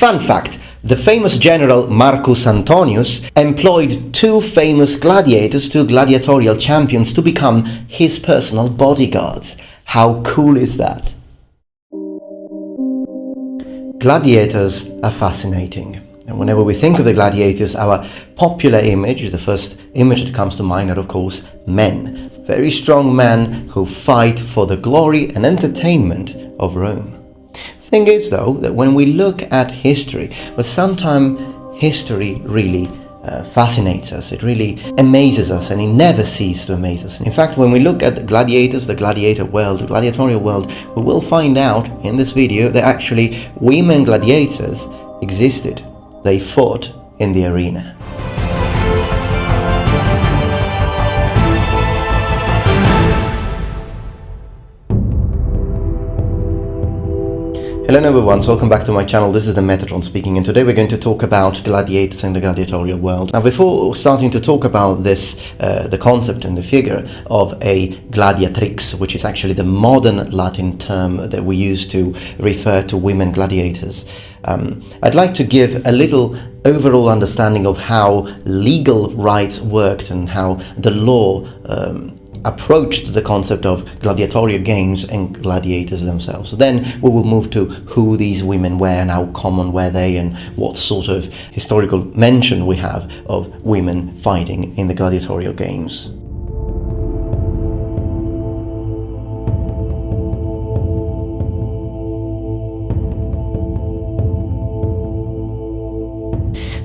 Fun fact, the famous general Marcus Antonius employed two famous gladiators, two gladiatorial champions, to become his personal bodyguards. How cool is that? Gladiators are fascinating. And whenever we think of the gladiators, our popular image, the first image that comes to mind are, of course, men. Very strong men who fight for the glory and entertainment of Rome. Thing is, though, that when we look at history, but sometimes history really fascinates us, it really amazes us, and it never ceases to amaze us. In fact, when we look at the gladiators, the gladiator world, the gladiatorial world, we will find out in this video that actually women gladiators existed. They fought in the arena. Hello everyone, so welcome back to my channel. This is the Metatron speaking, and today we're going to talk about gladiators in the gladiatorial world. Now, before starting to talk about this, the concept and the figure of a gladiatrix, which is actually the modern Latin term that we use to refer to women gladiators, I'd like to give a little overall understanding of how legal rights worked and how the law approached the concept of gladiatorial games and gladiators themselves. Then we will move to who these women were and how common were they and what sort of historical mention we have of women fighting in the gladiatorial games.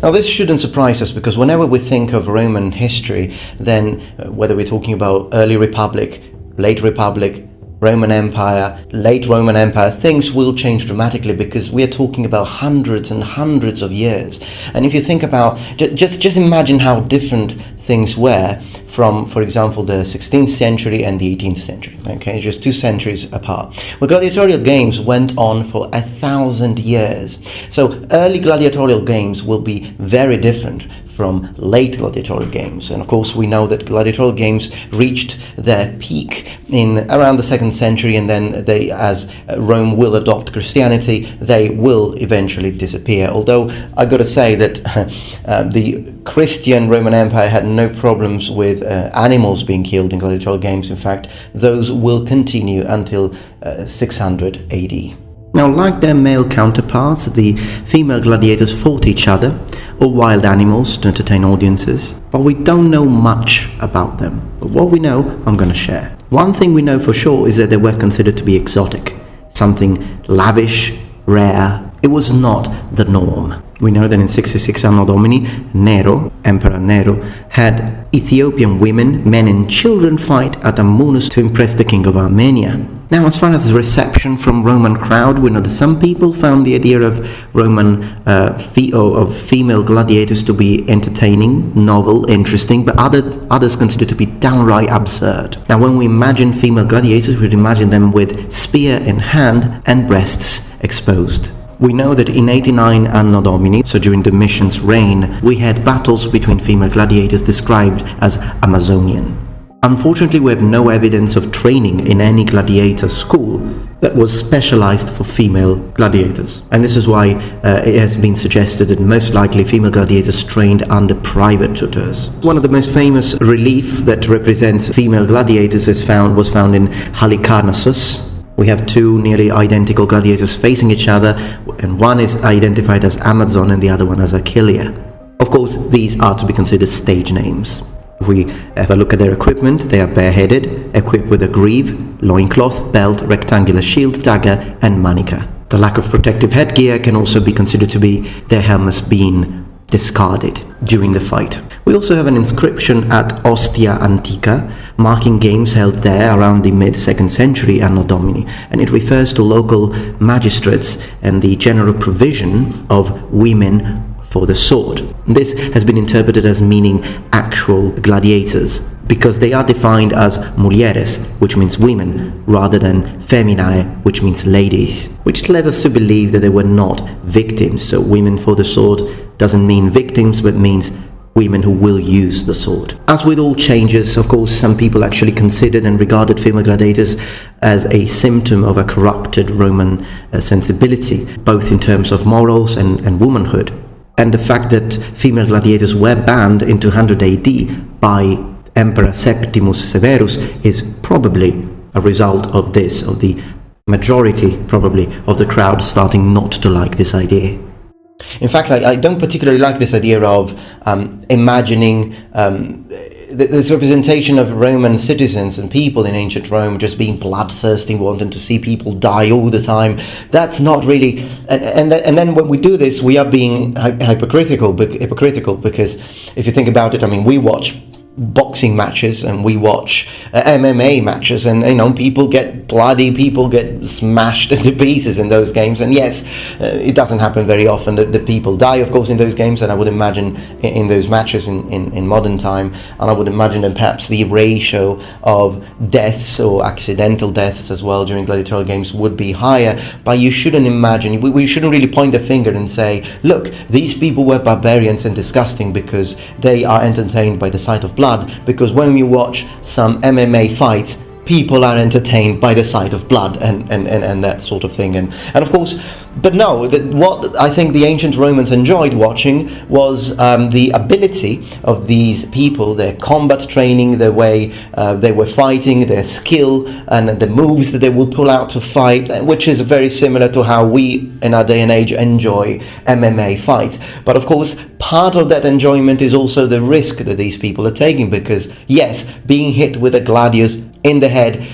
Now, this shouldn't surprise us, because whenever we think of Roman history, then whether we're talking about early Republic, late Republic, Roman Empire, late Roman Empire, things will change dramatically, because we are talking about hundreds and hundreds of years. And if you think about, just imagine how different things were from, for example, the 16th century and the 18th century, okay, just 2 centuries apart. Well, gladiatorial games went on for 1,000 years. So early gladiatorial games will be very different from late gladiatorial games. And of course, we know that gladiatorial games reached their peak in around the 2nd century, and then they, as Rome will adopt Christianity, they will eventually disappear. Although I got to say that the Christian Roman Empire had no problems with animals being killed in gladiatorial games. In fact, those will continue until 600 AD. Now, like their male counterparts, the female gladiators fought each other or wild animals to entertain audiences, but we don't know much about them. But what we know, I'm going to share. One thing we know for sure is that they were considered to be exotic, something lavish, rare. It was not the norm. We know that in 66 Anno Domini, Nero, Emperor Nero, had Ethiopian women, men and children fight at Amunus to impress the king of Armenia. Now, as far as the reception from Roman crowd, we know that some people found the idea of female gladiators to be entertaining, novel, interesting, but others considered to be downright absurd. Now, when we imagine female gladiators, we'd imagine them with spear in hand and breasts exposed. We know that in 89 Anno Domini, so during Domitian's reign, we had battles between female gladiators described as Amazonian. Unfortunately, we have no evidence of training in any gladiator school that was specialized for female gladiators. And this is why it has been suggested that most likely female gladiators trained under private tutors. One of the most famous relief that represents female gladiators was found in Halicarnassus. We have two nearly identical gladiators facing each other, and one is identified as Amazon and the other one as Achillea. Of course, these are to be considered stage names. If we have a look at their equipment, they are bareheaded, equipped with a greave, loincloth, belt, rectangular shield, dagger, and manica. The lack of protective headgear can also be considered to be their helmets being discarded during the fight. We also have an inscription at Ostia Antica, marking games held there around the mid-2nd century Anno Domini, and it refers to local magistrates and the general provision of women for the sword. This has been interpreted as meaning actual gladiators, because they are defined as mulieres, which means women, rather than feminae, which means ladies, which led us to believe that they were not victims. So women for the sword doesn't mean victims, but means women who will use the sword. As with all changes, of course, some people actually considered and regarded female gladiators as a symptom of a corrupted Roman sensibility, both in terms of morals and womanhood. And the fact that female gladiators were banned in 200 AD by Emperor Septimus Severus is probably a result of this, of the majority, probably, of the crowd starting not to like this idea. In fact, I don't particularly like this idea of imagining this representation of Roman citizens and people in ancient Rome just being bloodthirsty, wanting to see people die all the time. That's not really... And then when we do this, we are being hypocritical because if you think about it, I mean, we watch boxing matches and we watch MMA matches, and people get bloody, people get smashed into pieces in those games, and yes, it doesn't happen very often that the people die, of course, in those games, and I would imagine in those matches in modern time, and I would imagine that perhaps the ratio of deaths or accidental deaths as well during gladiatorial games would be higher. But you shouldn't imagine, we shouldn't really point the finger and say, look, these people were barbarians and disgusting because they are entertained by the sight of blood, because when you watch some MMA fights, people are entertained by the sight of blood and that sort of thing, and of course, but no, what I think the ancient Romans enjoyed watching was the ability of these people, their combat training, the way they were fighting, their skill, and the moves that they would pull out to fight, which is very similar to how we in our day and age enjoy MMA fights. But of course, part of that enjoyment is also the risk that these people are taking, because yes, being hit with a gladius in the head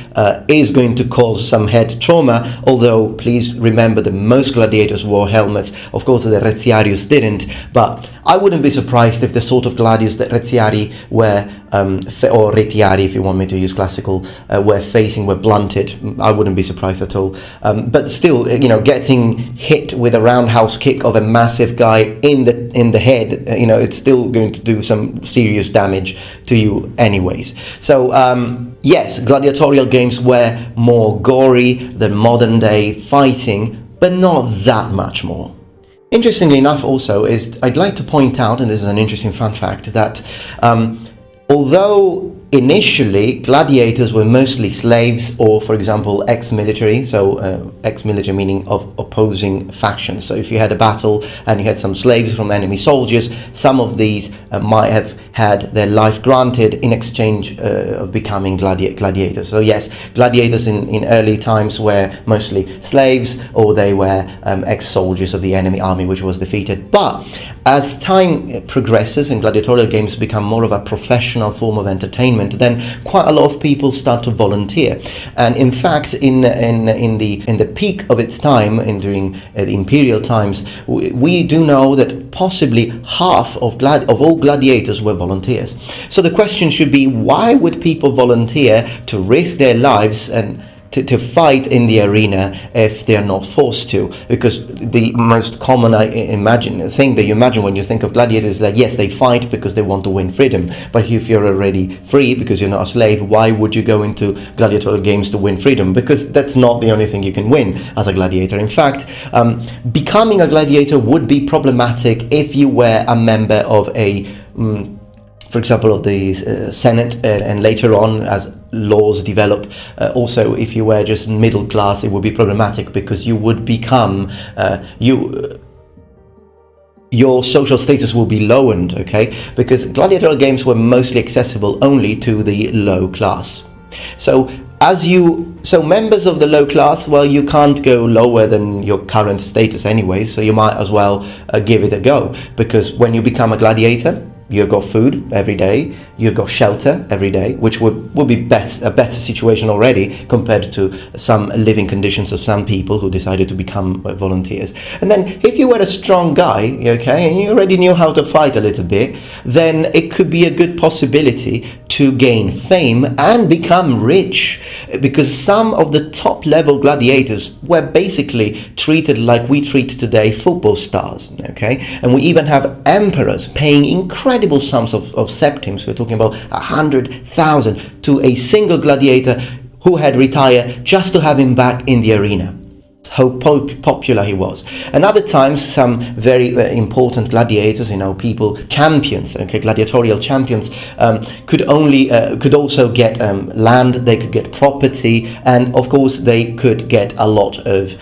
is going to cause some head trauma, although please remember that most gladiators wore helmets. Of course, the Retiarius didn't, but I wouldn't be surprised if the sort of gladius that Retiari were, or Retiari if you want me to use classical, were facing were blunted. I wouldn't be surprised at all. But still, getting hit with a roundhouse kick of a massive guy in the head, it's still going to do some serious damage to you anyways. So yes, gladiatorial games were more gory than modern day fighting, but not that much more. Interestingly enough also is, I'd like to point out, and this is an interesting fun fact, that although initially gladiators were mostly slaves or, for example, ex-military, so ex-military meaning of opposing factions. So if you had a battle and you had some slaves from enemy soldiers, some of these might have had their life granted in exchange of becoming gladiators. So yes, gladiators in early times were mostly slaves, or they were ex-soldiers of the enemy army which was defeated. But as time progresses and gladiatorial games become more of a professional form of entertainment, then quite a lot of people start to volunteer. And in fact, in the peak of its time, during the imperial times, we do know that possibly half of all gladiators were volunteers. So the question should be, why would people volunteer to risk their lives and to fight in the arena if they are not forced to? Because the most common thing that you imagine when you think of gladiators is that yes, they fight because they want to win freedom. But if you're already free because you're not a slave, why would you go into gladiatorial games to win freedom? Because that's not the only thing you can win as a gladiator. In fact, becoming a gladiator would be problematic if you were a member of for example, of the Senate, and later on, as laws develop, also if you were just middle class, it would be problematic, because you would become, your social status will be lowered, okay? Because gladiatorial games were mostly accessible only to the low class. So members of the low class, well, you can't go lower than your current status anyway, so you might as well give it a go, because when you become a gladiator, you've got food every day, you've got shelter every day, which would be a better situation already compared to some living conditions of some people who decided to become volunteers. And then if you were a strong guy, okay, and you already knew how to fight a little bit, then it could be a good possibility to gain fame and become rich, because some of the top level gladiators were basically treated like we treat today football stars, okay? And we even have emperors paying incredible sums of septims. We're talking about 100,000 to a single gladiator who had retired, just to have him back in the arena. how popular he was. And other times, some very important gladiators, people, champions, okay, gladiatorial champions, could also get land, they could get property, and of course they could get a lot of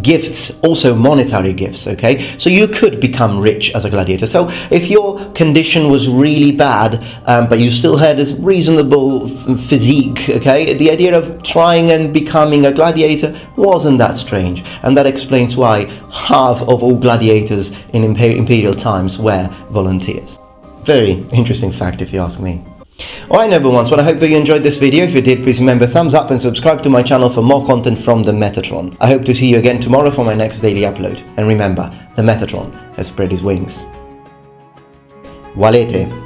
gifts, also monetary gifts, okay? So you could become rich as a gladiator. So if your condition was really bad, but you still had a reasonable physique, okay, the idea of trying and becoming a gladiator wasn't that strange. And that explains why half of all gladiators in imperial times were volunteers. Very interesting fact, if you ask me. Alright, noble ones, well, I hope that you enjoyed this video. If you did, please remember thumbs up and subscribe to my channel for more content from the Metatron. I hope to see you again tomorrow for my next daily upload. And remember, the Metatron has spread his wings. Valete!